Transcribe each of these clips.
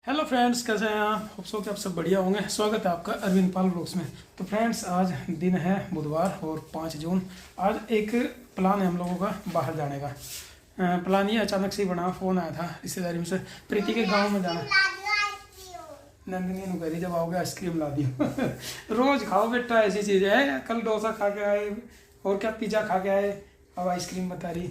Hello friends, कैसे हैं आप? होप सो कि आप सब बढ़िया होंगे। स्वागत है आपका अरविंद पाल ब्लॉग्स में। तो फ्रेंड्स, आज दिन है बुधवार और 5 जून। आज एक प्लान है हम लोगों का बाहर जाने का। प्लान ये अचानक से ही बना, फ़ोन आया था रिश्तेदारी में से, प्रीति के गांव में जाना। नंदिनी नु करी जब आओगे आइसक्रीम ला दियो। रोज़ खाओ बेटा, ऐसी चीज़ है। कल डोसा खा के आए और क्या पिज़्ज़ा खा के आए, अब आइसक्रीम बता रही।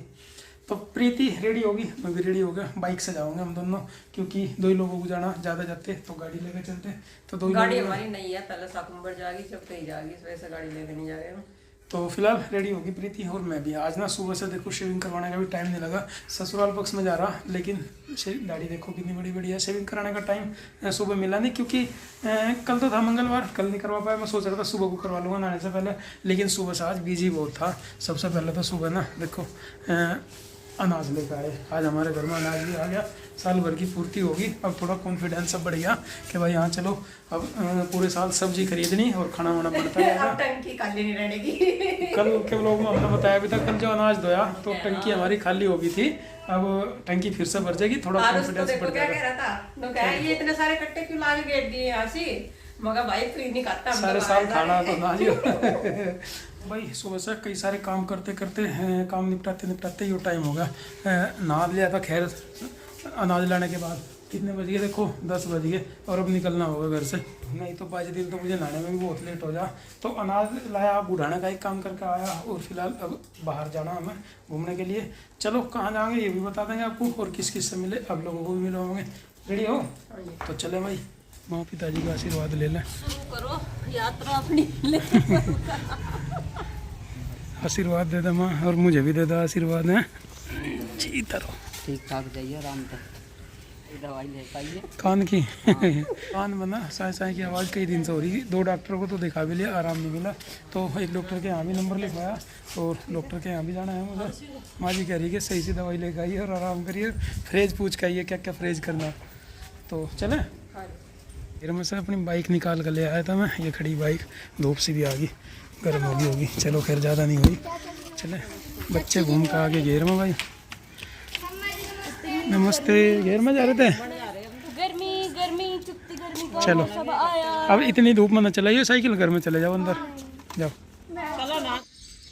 तो प्रीति रेडी होगी, मैं भी रेडी हो गया। बाइक से जाओगे हम दोनों, क्योंकि दो ही लोगों को जाना, ज़्यादा जाते तो गाड़ी लेके चलते। तो दो गाड़ी हमारी नहीं है, पहले साकुम्बर जाएगी जब कहीं जाएगी, इस वजह से गाड़ी लेके नहीं जा रहे हम। तो फिलहाल रेडी होगी प्रीति और मैं भी। आज ना सुबह से देखो शेविंग करवाने का भी टाइम नहीं लगा। ससुराल पक्ष में जा रहा, लेकिन दाढ़ी देखो कितनी बड़ी बड़ी है। शेविंग कराने का टाइम सुबह मिला नहीं, क्योंकि कल तो था मंगलवार, कल नहीं करवा पाया। मैं सोच रहा था सुबह को करवा लूँगा नहाने से पहले, लेकिन सुबह से आज बिजी बहुत था। सबसे पहले तो सुबह ना देखो अनाज लेकर आए। आज हमारे घर में अनाज भी आ गया, साल भर की पूर्ति होगी। अब थोड़ा कॉन्फिडेंस सब बढ़ गया कि भाई हाँ चलो, अब पूरे साल सब्जी खरीदनी और खाना वाना बनता है। अब टंकी खाली नहीं रहेगी। कल के लोग में हमने बताया भी था, कल जो अनाज धोया तो टंकी हमारी खाली हो गई थी। अब टंकी फिर से भर जाएगी, थोड़ा कॉन्फिडेंस बढ़ क्या कह रहा था, ये इतने सारे कट्टे क्यों ला के गेट दिए यहाँ से? मगर भाई फ्री नहीं खाता, सारे साल खाना तो ना जी। भाई सुबह से कई सारे काम करते करते काम निपटाते ये टाइम होगा। नहा लिया था खैर अनाज लाने के बाद। कितने बज गए देखो, 10 बज गए और अब निकलना होगा घर से। नहीं तो 5 दिन तो मुझे नहाने में भी बहुत लेट हो जा। तो अनाज लाया, बुढ़ाने का एक काम करके आया और फिलहाल अब बाहर जाना हमें घूमने के लिए। चलो कहाँ जाएंगे ये भी बता देंगे आपको, और किस किस से मिले आप लोगों को भी मिलवाएंगे। रेडी हो तो चले भाई, माँ पिताजी का आशीर्वाद ले लें। करो यात्रा अपनी आशीर्वाद दे दे माँ, और मुझे भी दे दो आशीर्वाद है। जी तरह ठीक ठाक जाइए, आराम से दवाई ले पाइए। कान की कान बना साय की आवाज़ कई दिन से हो रही। 2 डॉक्टर को तो दिखा भी लिया, आराम नहीं मिला। तो एक डॉक्टर के यहाँ भी नंबर लिखवाया और डॉक्टर के यहाँ भी जाना है मुझे। माँ जी कह रही है कि सही से दवाई लेकर आइए और आराम करिए। फ्रेज पूछ के आइए क्या क्या फ्रेज करना। तो चले फिर मैं से अपनी बाइक निकाल कर ले आया था मैं। ये खड़ी बाइक धूप से भी आ गई, गर्म होगी। चलो खैर ज़्यादा नहीं हुई, चले। बच्चे घूम कर आगे घेर में भाई। नमस्ते, घेर में जा रहे थे। गर्मी चलो अब इतनी धूप में न चलाइए साइकिल, घर में चले जाओ, अंदर जाओ।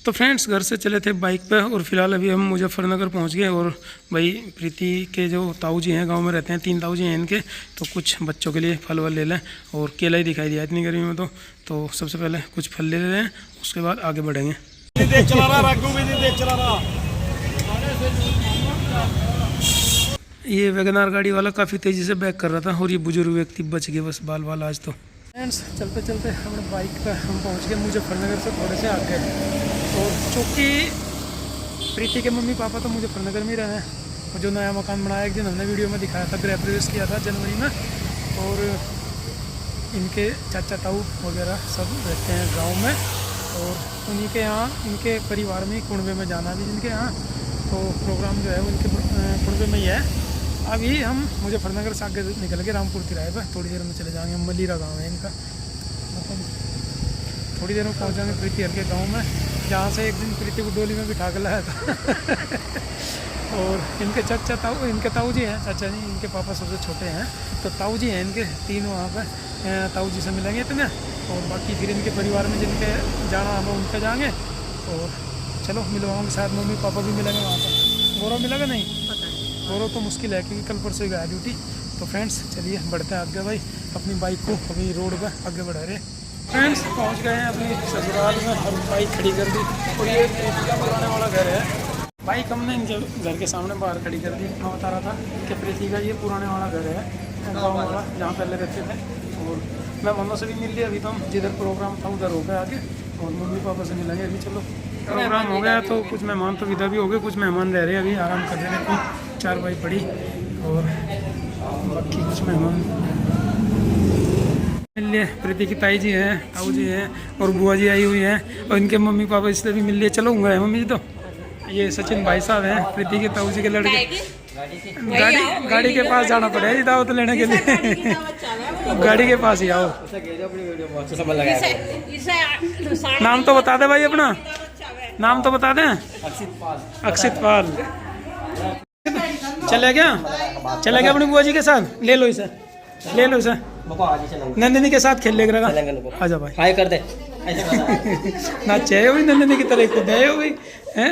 तो फ्रेंड्स, घर से चले थे बाइक पे और फिलहाल अभी हम मुजफ्फरनगर पहुंच गए। और भाई प्रीति के जो ताऊ जी हैं, गांव में रहते हैं, 3 ताऊ जी हैं इनके, तो कुछ बच्चों के लिए फल वल ले लें। और केला ही दिखाई दिया इतनी गर्मी में, तो सबसे पहले कुछ फल ले लें, उसके बाद आगे बढ़ेंगे। ये वैगनार गाड़ी वाला काफ़ी तेज़ी से बैक कर रहा था और ये बुजुर्ग व्यक्ति बच गए बस बाल बाल आज। तो फ्रेंड्स, चलते चलते हम बाइक पर हम पहुंच गए मुजफ्फरनगर से थोड़े से आगे। और चूँकि प्रीति के मम्मी पापा तो मुजफ्फरनगर में ही रहे हैं, और जो नया मकान बनाया एक दिन हमने वीडियो में दिखाया था, गृह प्रवेश किया था जनवरी में। और इनके चाचा ताऊ वगैरह सब रहते हैं गाँव में, और उन्हीं के यहाँ इनके परिवार में कुंडवे में जाना भी जिनके यहाँ। तो प्रोग्राम जो है वो इनके कुंडवे में ही है। अभी हम मुजफ्फरनगर से आगे निकल के रामपुर तिराहे पर थोड़ी देर में चले जाएंगे। मलीरा गांव है इनका, मतलब थोड़ी देर में पहुंच जाएंगे प्रीति हर के गाँव में, जहाँ से एक दिन प्रीति को डोली में बिठा कर लाया था। और इनके चाचा ताऊ, इनके ताऊ जी हैं, चाचा जी इनके पापा सबसे छोटे हैं, तो ताऊ जी हैं इनके 3 वहाँ पर। ताऊ जी से मिलेंगे इतने, और बाकी फिर इनके परिवार में जिनके जाना हमें उनके जाएंगे। और चलो मिलवाऊँगे, शायद मम्मी पापा भी मिलेंगे वहाँ पर। गौरव मिलेगा नहीं, गौरव तो मुश्किल है क्योंकि कल परसों गया ड्यूटी। तो फ्रेंड्स चलिए बढ़ते हैं आगे भाई, अपनी बाइक को अभी रोड पर आगे बढ़ा रहे। फ्रेंड्स पहुंच गए हैं अपनी ससुराल में और बाइक खड़ी कर दी। और ये प्रीति का पुराने वाला घर है। बाइक हमने इनके घर के सामने बाहर खड़ी कर दी। मैं बता रहा था कि प्रीति का ये पुराने वाला घर है, गाँव वाला, जहाँ पहले रहते थे। और मैं मम्मा से भी मिल लिया, अभी तो हम जिधर प्रोग्राम था उधर हो गए आगे, और मम्मी पापा से मिलेंगे अभी। चलो प्रोग्राम हो गया तो कुछ मेहमान तो विदा भी हो गए, कुछ मेहमान रह रहे हैं अभी आराम कर रहे हैं। 4 बाई पड़ी और बाकी कुछ मेहमान मिल लिए। प्रीति की ताई जी हैं, ताऊ जी हैं, और बुआ जी आई हुई हैं, और इनके मम्मी पापा इसलिए भी मिल लिए। चलो गए मम्मी जी। तो ये सचिन भाई साहब हैं, प्रीति के ताऊ जी के लड़के। गाड़ी के पास जाना पड़ेगा जी दावत लेने के लिए। गाड़ी के पास ही आओ। नाम तो बता दे भाई अपना, नाम तो बता दें। अक्षित पाल। चले गया अपनी बुआ जी के साथ, ले लो इसे। ले लो इसे। बाबा आज ही चलेंगे। नंदिनी के साथ खेल लेगा। चलेंगे नुको। आजा भाई। हाय कर दे ऐसे बता। ना चाहिए हुई नंदिनी की तरह खुद है हुई हैं।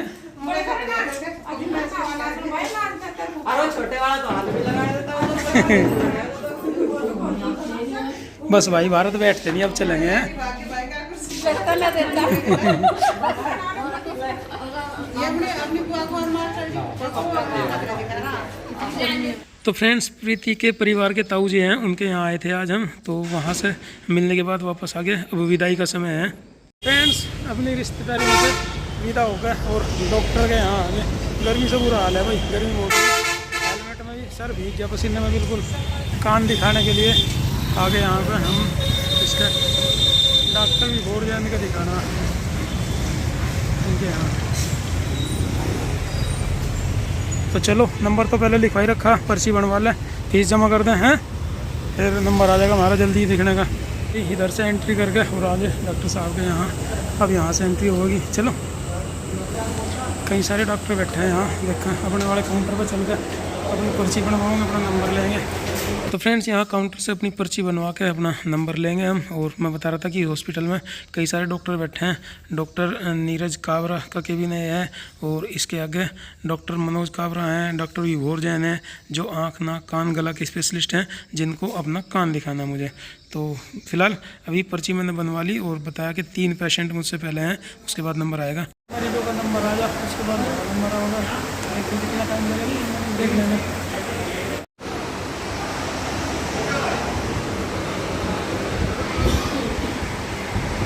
अरे छोटे वाला तो हाथ भी लगा देता बस भाई भारत बैठते नहीं, अब चलेंगे हैं। तो फ्रेंड्स प्रीति के परिवार के ताऊ जी हैं, उनके यहाँ आए थे आज हम, तो वहाँ से मिलने के बाद वापस आ गए। अब विदाई का समय है फ्रेंड्स, अपनी रिश्तेदारी में से विदा हो गए और डॉक्टर के यहाँ आ गए। गर्मी से बुरा हाल है भाई, गर्मी बहुत है। हेलमेट में भी सर भीग गया पसीने में बिल्कुल। कान दिखाने के लिए आ गए यहाँ पर हम। इसका डॉक्टर भी बोर्ड जाने का दिखाना उनके यहाँ। तो चलो नंबर तो पहले लिखवाई रखा, पर्ची बनवा लें, फीस जमा कर दें हैं, फिर नंबर आ जाएगा हमारा जल्दी ही दिखने का। इधर से एंट्री करके और आगे डॉक्टर साहब के यहाँ, अब यहाँ से एंट्री होगी। चलो कई सारे डॉक्टर बैठे हैं यहाँ, देखा अपने वाले काउंटर पर चल कर अपनी पर्ची बनवाएंगे, अपना नंबर लेंगे। तो फ्रेंड्स यहाँ काउंटर से अपनी पर्ची बनवा के अपना नंबर लेंगे हम। और मैं बता रहा था कि हॉस्पिटल में कई सारे डॉक्टर बैठे हैं। डॉक्टर नीरज काबरा का केबिन है, और इसके आगे डॉक्टर मनोज काबरा हैं, डॉक्टर विभोर जैन हैं, जो आँख नाक कान गला के स्पेशलिस्ट हैं, जिनको अपना कान दिखाना मुझे। तो फिलहाल अभी पर्ची मैंने बनवा ली और बताया कि 3 पेशेंट मुझसे पहले हैं, उसके बाद नंबर आएगा। मरीजों का नंबर आ जाए, उसके बाद नंबर आएगा। कितना टाइम लगेगा देख लेंगे।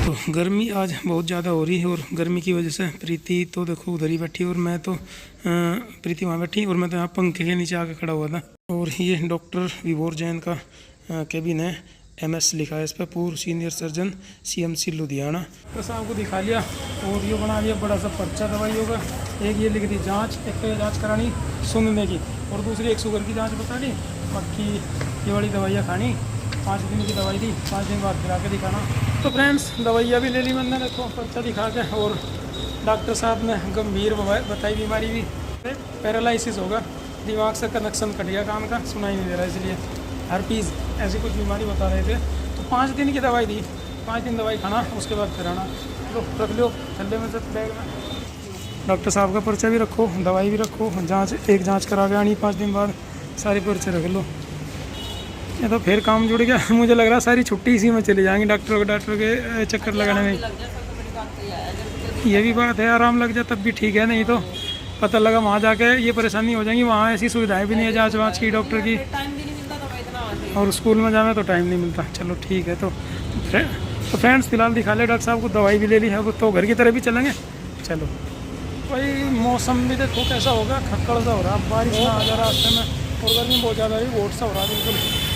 तो गर्मी आज बहुत ज़्यादा हो रही है, और गर्मी की वजह से प्रीति तो देखो उधर ही बैठी, और मैं तो प्रीति वहाँ बैठी और मैं तो यहाँ पंखे के नीचे आकर खड़ा हुआ था। और ये डॉक्टर विभोर जैन का केबिन है, MS लिखा है इस पर, पूर्व सीनियर सर्जन CMC लुधियाना। तो साहब को दिखा लिया और ये बना लिया बड़ा सा पर्चा दवाइयों का। एक ये लिख दी जांच, एक तो जांच करानी सुनने की, और दूसरी एक शुगर की जांच बता दी। बाकी ये वाली दवाइयाँ खानी, 5 दिन की दवाई दी, 5 दिन बाद फिर आके दिखाना। तो फ्रेंड्स दवाइयाँ भी ले ली मैंने, देखो पर्चा दिखा के। और डॉक्टर साहब ने गंभीर बताई बीमारी भी, पैरालिसिस होगा, दिमाग से कनेक्शन कट गया कान का, सुनाई नहीं दे रहा, इसलिए हर्पीज़ ऐसी कुछ बीमारी बता रहे थे। तो 5 दिन की दवाई दी, 5 दिन दवाई खाना, उसके बाद फिर आना। लो रख लो थल्ले में से बैग में। डॉक्टर साहब का पर्चा भी रखो, दवाई भी रखो, एक जांच करा के आनी 5 दिन बाद, सारे पर्चे रख लो। ये तो फिर काम जुड़ गया। मुझे लग रहा सारी छुट्टी इसी में चली जाएंगी, डॉक्टर के चक्कर लगाने में। ये भी बात है, आराम लग जाए तब भी ठीक है, नहीं तो पता लगा वहाँ जाके ये परेशानी हो जाएगी। वहाँ ऐसी सुविधाएं भी नहीं है जाँच वाँच की, डॉक्टर की, और स्कूल में जाना तो टाइम नहीं मिलता। चलो ठीक है। तो फ्रेंड्स फिलहाल दिखा ले डॉक्टर साहब को, दवाई भी ले ली है, अब तो घर की तरफ भी चलेंगे। चलो भाई मौसम भी देखो कैसा होगा, खक्कड़ सा हो रहा, बारिश ना आ जा रास्ते में, और गर्मी बहुत ज़्यादा है, वोट सा हो रहा बिल्कुल।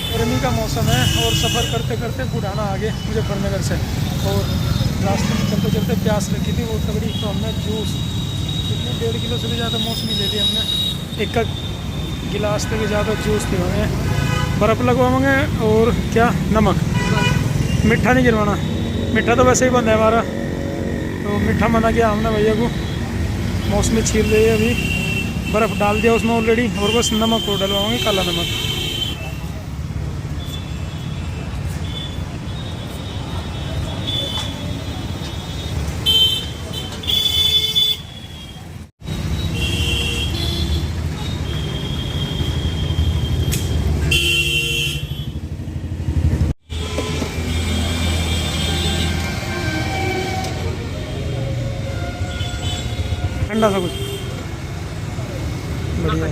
गर्मी का मौसम है, और सफ़र करते करते बुढ़ाना आगे मुजफ्फरनगर से, और रास्ते में चलते चलते प्यास लगी थी वो तगड़ी। तो हमने जूस कितनी 1.5 किलो से भी ज़्यादा मौसमी ले ली हमने, 1 गिलास से भी ज़्यादा जूस पिवाएंगे, बर्फ़ लगवाएंगे, और क्या नमक, मीठा नहीं गिरवाना, मीठा तो वैसे ही बंद है हमारा, तो मीठा मना किया हमने भैया को। मौसमी छील रही है अभी, बर्फ़ डाल दिया उसमें ऑलरेडी, और बस नमक को डलवाएंगे, काला नमक। ठंडा सा कुछ बढ़िया।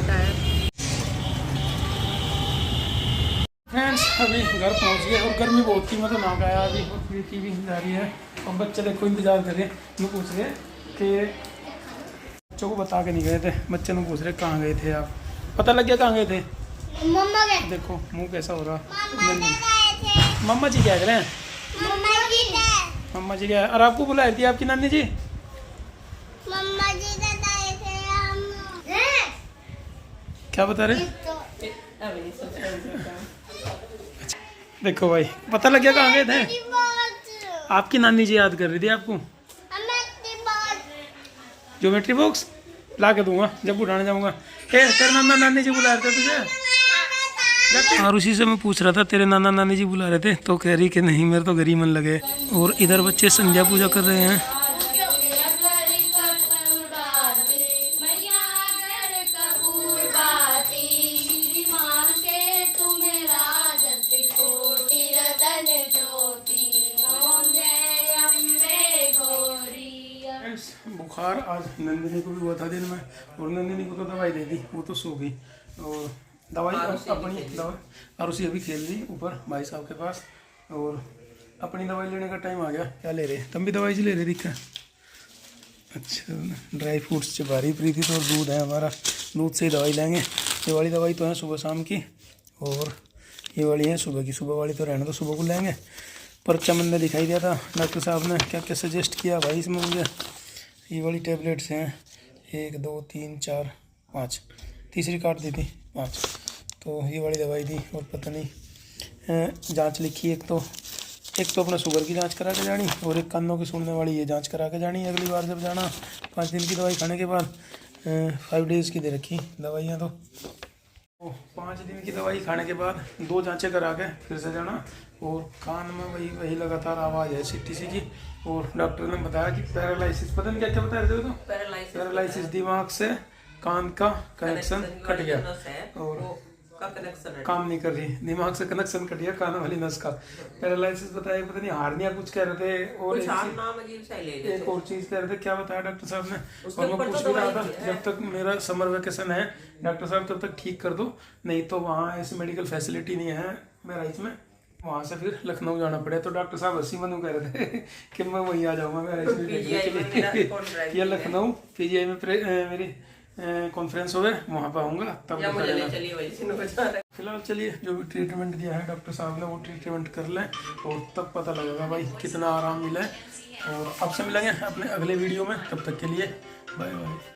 फ्रेंड्स अभी घर पहुंच गए, और गर्मी बहुत थी, मैं तो ना गया अभी, और प्रीति भी जा रही है, और बच्चे देखो इंतजार कर रहे हैं। मैं पूछ रहे कि बच्चों को बता के नहीं गए थे, बच्चे ने पूछ रहे कहाँ गए थे आप, पता लग गया कहाँ गए थे? मम्मा गए। देखो मुँह कैसा हो रहा। मम्मा जी क्या कर रहे हैं? मम्मा जी क्या, और आपको बुलाई थी आपकी नानी जी? मम्मा जी बताए थे हम। क्या बता रहे? देखो भाई पता लग गया कहाँ गए थे? आपकी नानी जी याद कर रही थी आपको। ज्योमेट्री बॉक्स ला के दूंगा जब उठाने जाऊंगा। तेरे नाना नानी जी बुला रहे थे तुझे? और उसी से मैं पूछ रहा था तेरे नाना नानी जी बुला रहे थे तो कह रही कि नहीं मेरे तो घर ही मन लगे। और इधर बच्चे संध्या पूजा कर रहे हैं। बुखार आज नंदिनी को भी हुआ था दिन में और नंदिनी को तो दवाई दे दी, वो तो सो गई। और दवाई अपनी दवाई और उसी अभी खेल ली ऊपर भाई साहब के पास। और अपनी दवाई लेने का टाइम आ गया। क्या ले रहे? तुम भी दवाई ले रहे दिखा? अच्छा, ड्राई फ्रूट्स चबा रही प्रीति तो। और दूध है हमारा, दूध से ही दवाई लेंगे। ये वाली दवाई तो है सुबह शाम की और ये वाली है सुबह की। सुबह वाली तो रहना, तो सुबह को लेंगे। पर्चा मैंने दिखाई दिया था, डॉक्टर साहब ने क्या क्या सजेस्ट किया भाई इसमें मुझे। ये वाली टैबलेट्स हैं 1 2 3 4 5, तीसरी काट दी थी 5। तो ये वाली दवाई दी और पता नहीं जांच लिखी। एक तो अपना शुगर की जांच करा के जानी और एक कानों की सुनने वाली ये जांच करा के जानी अगली बार जब जाना। 5 दिन की दवाई खाने के बाद 5 डेज़ की दे रखी दवाइयाँ। तो 5 दिन की दवाई खाने के बाद 2 जांचें करा के फिर से जाना। और कान में वही लगातार आवाज़ है सीटी सी की। और डॉक्टर ने बताया कि पैरालिसिस, पता नहीं क्या क्या बता रहे थे। तो पैरालिसिस, दिमाग से कान का कनेक्शन कट गया और काम नहीं कर रही, दिमाग से कनेक्शन कट गया कान वाली नस का। पैरालिसिस बताया, पता नहीं हार्निया कुछ कह रहे थे। और एक और चीज़ कह रहे थे, क्या बताया डॉक्टर साहब ने। और मैं पूछ भी रहा था जब तक मेरा समर वेकेशन है डॉक्टर साहब तब तक ठीक कर दो, नहीं तो वहाँ ऐसी मेडिकल फैसिलिटी नहीं है बहराइच में, वहाँ से फिर लखनऊ जाना पड़े। तो डॉक्टर साहब हंसी मनु कह रहे थे कि मैं वहीं आ जाऊँगा बहराइच में या लखनऊ PGI में मेरी कॉन्फ्रेंस हो गए, वहाँ पर आऊँगा तब। फिलहाल चलिए जो भी ट्रीटमेंट दिया है डॉक्टर साहब ने वो ट्रीटमेंट कर लें और तब पता लगेगा भाई कितना आराम मिला है। और आपसे मिलेंगे अपने अगले वीडियो में, तब तक के लिए बाय बाय।